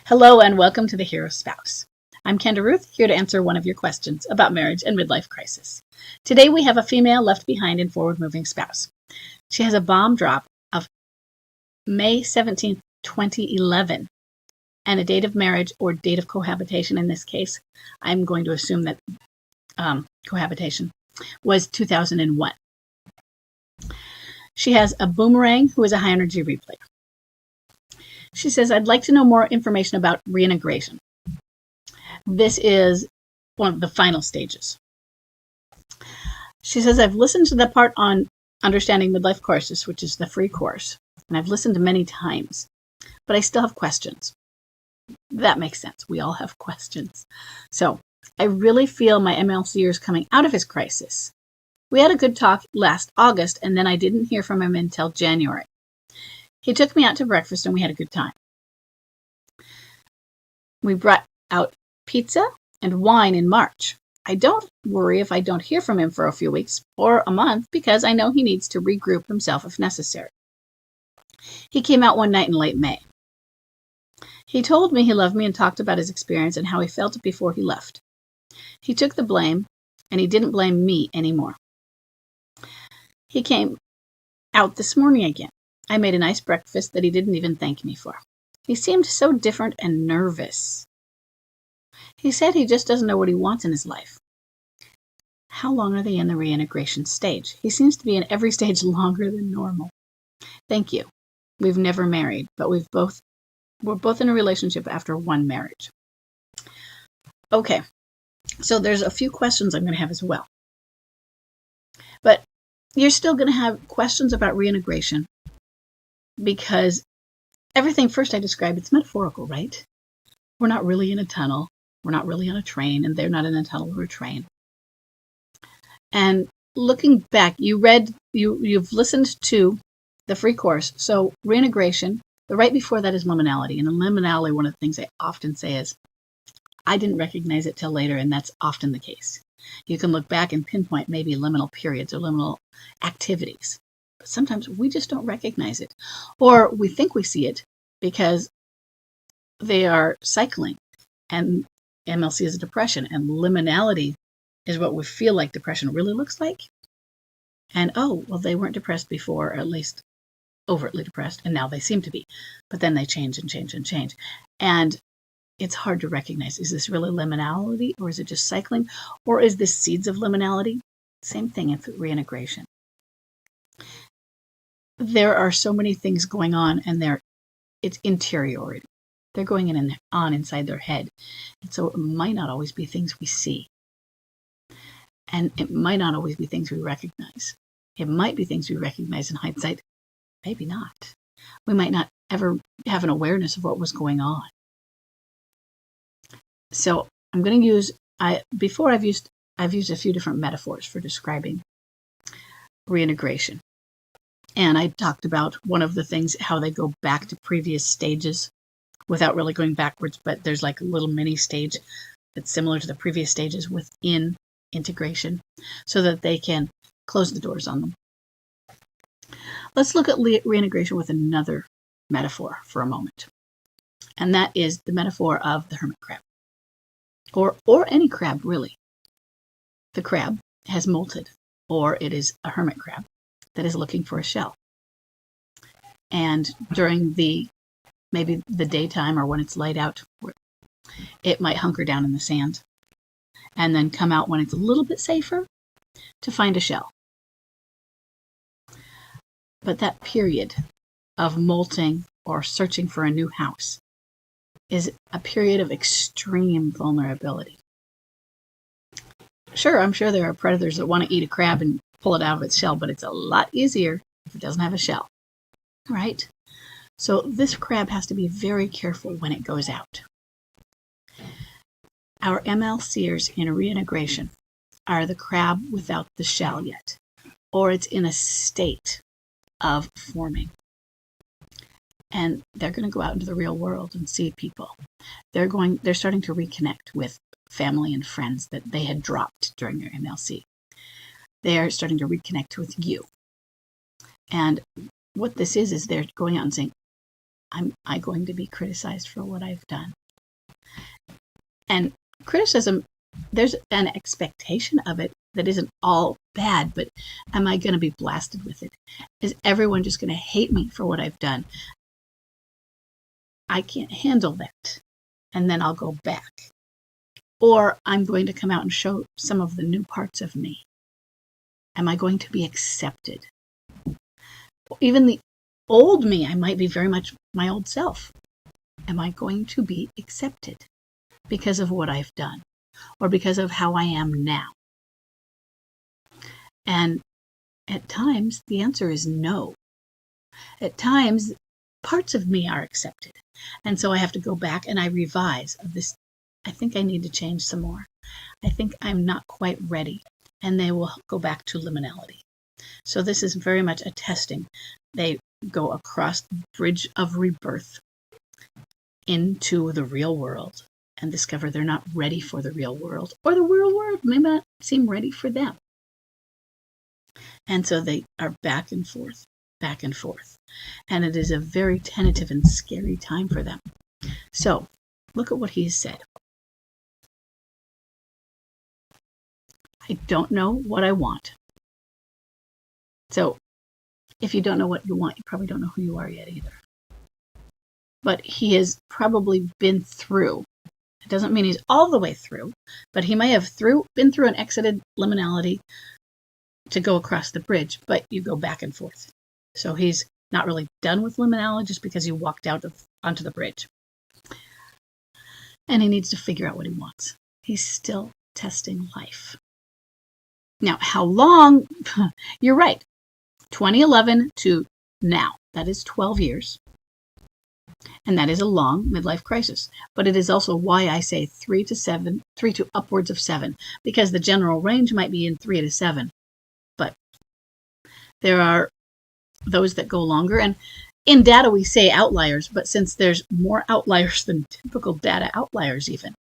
Hello and welcome to The Hero Spouse. I'm Kenda Ruth, here to answer one of your questions about marriage and midlife crisis. Today we have a female left behind and forward-moving spouse. She has a bomb drop of May 17, 2011, and a date of marriage or date of cohabitation in this case. I'm going to assume that cohabitation was 2001. She has a boomerang who is a high-energy replay. She says, I'd like to know more information about reintegration. This is one of the final stages. She says, I've listened to the part on understanding midlife crisis, which is the free course, and I've listened many times, but I still have questions. That makes sense. We all have questions. So I really feel my MLCer is coming out of his crisis. We had a good talk last August, and then I didn't hear from him until January. He took me out to breakfast and we had a good time. We brought out pizza and wine in March. I don't worry if I don't hear from him for a few weeks or a month because I know he needs to regroup himself if necessary. He came out one night in late May. He told me he loved me and talked about his experience and how he felt before he left. He took the blame and he didn't blame me anymore. He came out this morning again. I made a nice breakfast that he didn't even thank me for. He seemed so different and nervous. He said he just doesn't know what he wants in his life. How long are they in the reintegration stage? He seems to be in every stage longer than normal. Thank you. We've never married, but we're both in a relationship after one marriage. Okay, so there's a few questions I'm going to have as well. But you're still going to have questions about reintegration because everything first I described, it's metaphorical, right? We're not really in a tunnel. We're not really on a train, and they're not in a tunnel or a train. And looking back, you've listened to the free course. So reintegration, the right before that is liminality. And in liminality, one of the things I often say is, I didn't recognize it till later, and that's often the case. You can look back and pinpoint maybe liminal periods or liminal activities. But sometimes we just don't recognize it. Or we think we see it because they are cycling. And MLC is a depression, and liminality is what we feel like depression really looks like. And oh, well, they weren't depressed before, or at least overtly depressed, and now they seem to be. But then they change and change and change. And it's hard to recognize. Is this really liminality, or is it just cycling? Or is this seeds of liminality? Same thing with reintegration. There are so many things going on, and it's interiority. They're going on inside their head. And so it might not always be things we see. And it might not always be things we recognize. It might be things we recognize in hindsight. Maybe not. We might not ever have an awareness of what was going on. So I'm going to use, I've used a few different metaphors for describing reintegration. And I talked about one of the things, how they go back to previous stages without really going backwards, but there's like a little mini stage that's similar to the previous stages within integration so that they can close the doors on them. Let's look at reintegration with another metaphor for a moment. And that is the metaphor of the hermit crab. Or any crab, really. The crab has molted, or it is a hermit crab that is looking for a shell. And during maybe the daytime or when it's light out, it might hunker down in the sand and then come out when it's a little bit safer to find a shell. But that period of molting or searching for a new house is a period of extreme vulnerability. Sure, I'm sure there are predators that want to eat a crab and pull it out of its shell, but it's a lot easier if it doesn't have a shell, right? So this crab has to be very careful when it goes out. Our MLCers in reintegration are the crab without the shell yet, or it's in a state of forming. And they're going to go out into the real world and see people. They're starting to reconnect with family and friends that they had dropped during their MLC. They are starting to reconnect with you. And what this is they're going out and saying, am I going to be criticized for what I've done? And criticism, there's an expectation of it that isn't all bad, but am I going to be blasted with it? Is everyone just going to hate me for what I've done? I can't handle that. And then I'll go back. Or I'm going to come out and show some of the new parts of me. Am I going to be accepted? Even the old me, I might be very much my old self. Am I going to be accepted because of what I've done or because of how I am now? And at times, the answer is no. At times, parts of me are accepted. And so I have to go back and I revise of this. I think I need to change some more. I think I'm not quite ready. And they will go back to liminality. So this is very much a testing. They go across the bridge of rebirth into the real world and discover they're not ready for the real world, or the real world may not seem ready for them. And so they are back and forth, back and forth. And it is a very tentative and scary time for them. So look at what he said. I don't know what I want. So if you don't know what you want, you probably don't know who you are yet either. But he has probably been through. It doesn't mean he's all the way through, but he may have been through and exited liminality to go across the bridge, but you go back and forth. So he's not really done with liminality just because he walked out onto the bridge. And he needs to figure out what he wants. He's still testing life. Now, how long? You're right. 2011 to now. That is 12 years. And that is a long midlife crisis. But it is also why I say 3 to upwards of 7, because the general range might be in 3 to 7. But there are those that go longer. And in data, we say outliers, but since there's more outliers than typical data outliers even,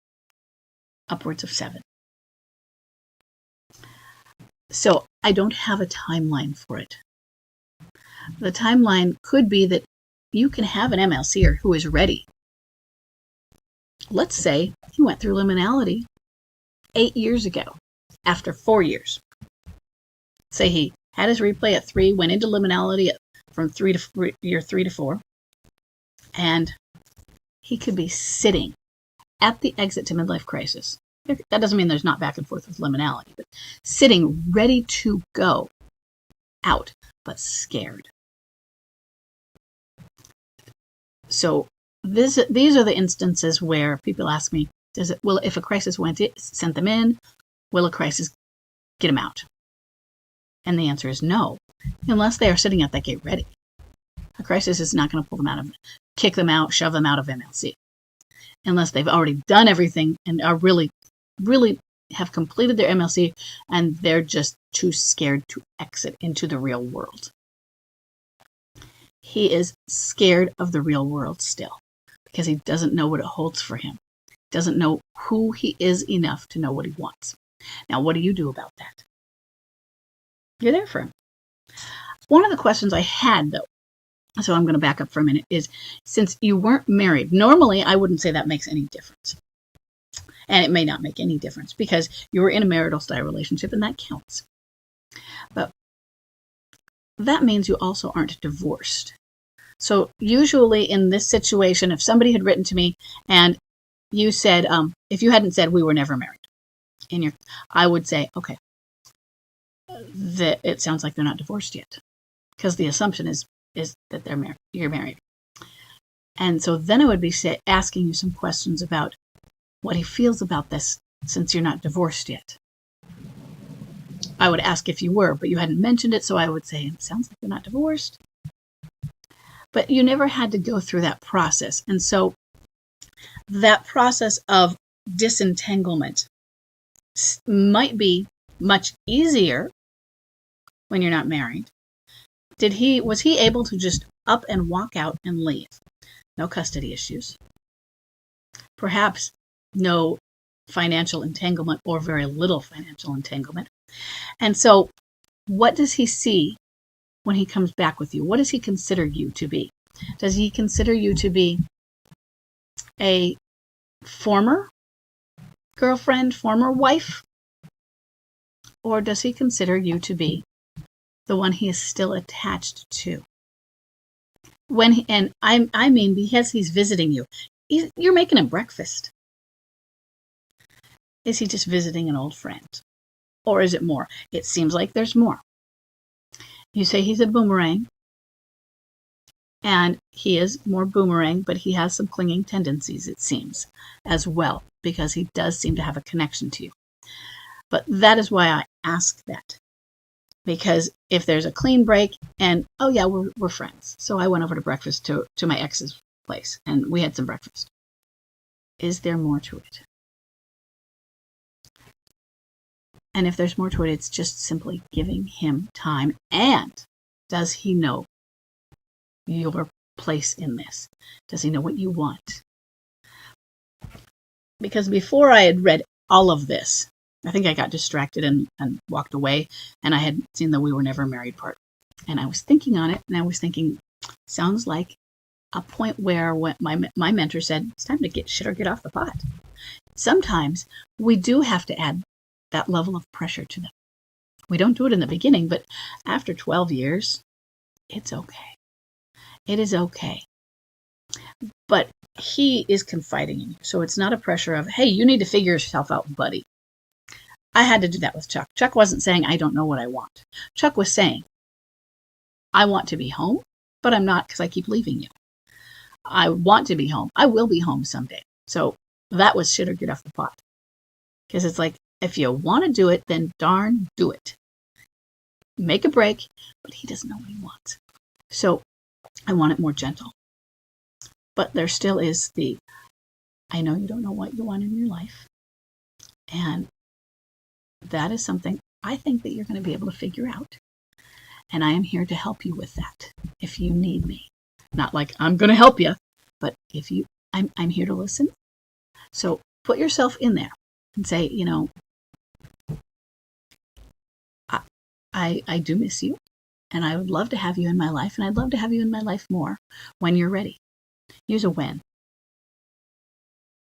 upwards of 7. So I don't have a timeline for it. The timeline could be that you can have an MLCer who is ready. Let's say he went through liminality 8 years ago, after 4 years. Say he had his replay at 3, went into liminality from year 3 to 4, and he could be sitting at the exit to midlife crisis. That doesn't mean there's not back and forth with liminality, but sitting ready to go out, but scared. So these are the instances where people ask me, if a crisis sent them in, will a crisis get them out? And the answer is no, unless they are sitting at that gate ready. A crisis is not going to pull them kick them out, shove them out of MLC, unless they've already done everything and are really have completed their MLC and they're just too scared to exit into the real world. He is scared of the real world still because he doesn't know what it holds for him. Doesn't know who he is enough to know what he wants. Now, what do you do about that? You're there for him. One of the questions I had, though, so I'm going to back up for a minute, is since you weren't married, normally I wouldn't say that makes any difference. And it may not make any difference because you were in a marital style relationship and that counts. But that means you also aren't divorced. So usually in this situation, if somebody had written to me and you said, if you hadn't said we were never married, I would say, okay, it sounds like they're not divorced yet, because the assumption is that you're married. And so then I would be asking you some questions about what he feels about this, since you're not divorced yet. I would ask if you were, but you hadn't mentioned it, so I would say, it sounds like you're not divorced. But you never had to go through that process. And so that process of disentanglement might be much easier when you're not married. Was he able to just up and walk out and leave? No custody issues. Perhaps no financial entanglement or very little financial entanglement. And so what does he see when he comes back with you? What does he consider you to be? Does he consider you to be a former girlfriend, former wife? Or does he consider you to be the one he is still attached to? I mean, because he's visiting you, you're making him breakfast. Is he just visiting an old friend? Or is it more? It seems like there's more. You say he's a boomerang, and he is more boomerang, but he has some clinging tendencies, it seems, as well, because he does seem to have a connection to you. But that is why I ask that. Because if there's a clean break and, oh yeah, we're friends. So I went over to breakfast to my ex's place and we had some breakfast. Is there more to it? And if there's more to it, it's just simply giving him time. And does he know your place in this? Does he know what you want? Because before I had read all of this, I think I got distracted and walked away, and I had seen the "we were never married" part. And I was thinking on it, and I was thinking, sounds like a point where what my mentor said, it's time to get shit or get off the pot. Sometimes we do have to add that level of pressure to them. We don't do it in the beginning, but after 12 years, it's okay. It is okay. But he is confiding in you. So it's not a pressure of, hey, you need to figure yourself out, buddy. I had to do that with Chuck. Chuck wasn't saying, I don't know what I want. Chuck was saying, I want to be home, but I'm not because I keep leaving you. I want to be home. I will be home someday. So that was shit or get off the pot. Because it's like, if you want to do it, then darn do it. Make a break, but he doesn't know what he wants. So I want it more gentle. But there still is the, I know you don't know what you want in your life. And that is something I think that you're going to be able to figure out. And I am here to help you with that if you need me. Not like I'm going to help you, but if you, I'm here to listen. So put yourself in there and say, you know, I do miss you, and I would love to have you in my life, and I'd love to have you in my life more when you're ready. Use a when.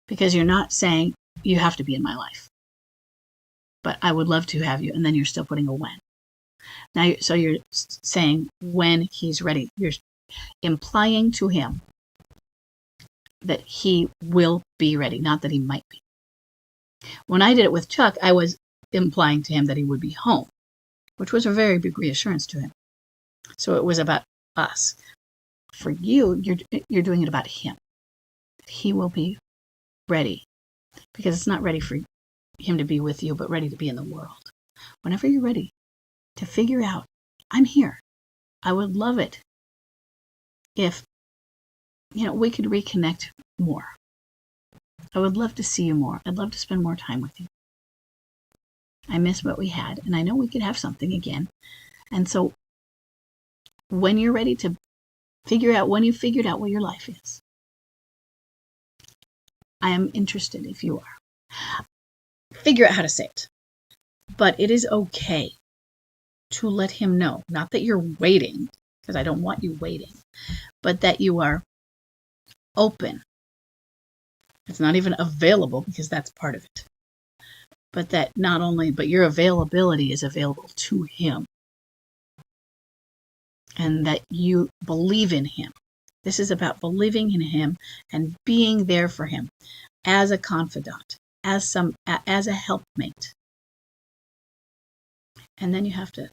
Because you're not saying you have to be in my life, but I would love to have you, and then you're still putting a when. Now, so you're saying when he's ready. You're implying to him that he will be ready, not that he might be. When I did it with Chuck, I was implying to him that he would be home, which was a very big reassurance to him. So it was about us. For you, you're doing it about him. He will be ready, because it's not ready for him to be with you, but ready to be in the world. Whenever you're ready to figure out, I'm here. I would love it if, we could reconnect more. I would love to see you more. I'd love to spend more time with you. I miss what we had, and I know we could have something again. And so when you're ready to figure out, when you figured out what your life is, I am interested if you are. Figure out how to say it. But it is okay to let him know, not that you're waiting, because I don't want you waiting, but that you are open. It's not even available, because that's part of it. But that not only, but your availability is available to him. And that you believe in him. This is about believing in him and being there for him as a confidant, as a helpmate. And then you have to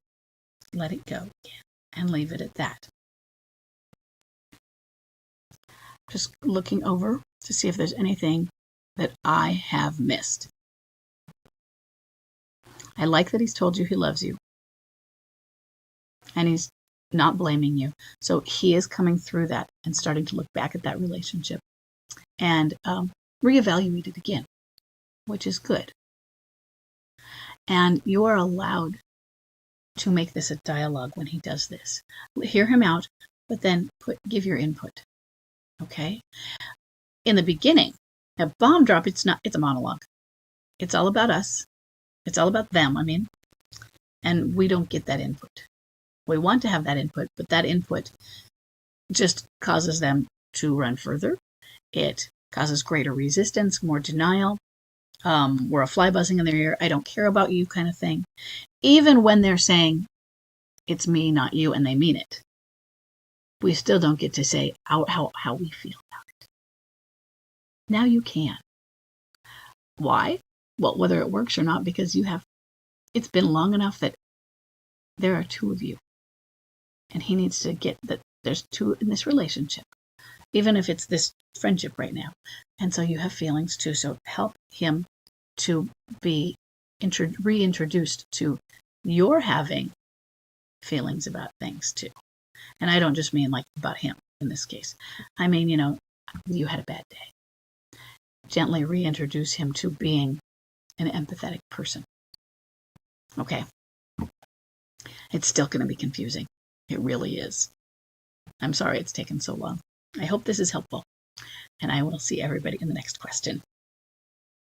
let it go again and leave it at that. Just looking over to see if there's anything that I have missed. I like that he's told you he loves you. And he's not blaming you. So he is coming through that and starting to look back at that relationship and reevaluate it again, which is good. And you are allowed to make this a dialogue when he does this. Hear him out, but then give your input. Okay? In the beginning, a bomb drop, it's a monologue. It's all about us. It's all about them, and we don't get that input. We want to have that input, but that input just causes them to run further. It causes greater resistance, more denial. We're a fly buzzing in their ear. I don't care about you kind of thing. Even when they're saying, it's me, not you, and they mean it, we still don't get to say how we feel about it. Now you can. Why? Well, whether it works or not, because it's been long enough that there are two of you. And he needs to get that there's two in this relationship, even if it's this friendship right now. And so you have feelings too. So help him to be reintroduced to your having feelings about things too. And I don't just mean like about him in this case. I mean, you had a bad day. Gently reintroduce him to being an empathetic person. Okay. It's still going to be confusing. It really is. I'm sorry it's taken so long. I hope this is helpful. And I will see everybody in the next question.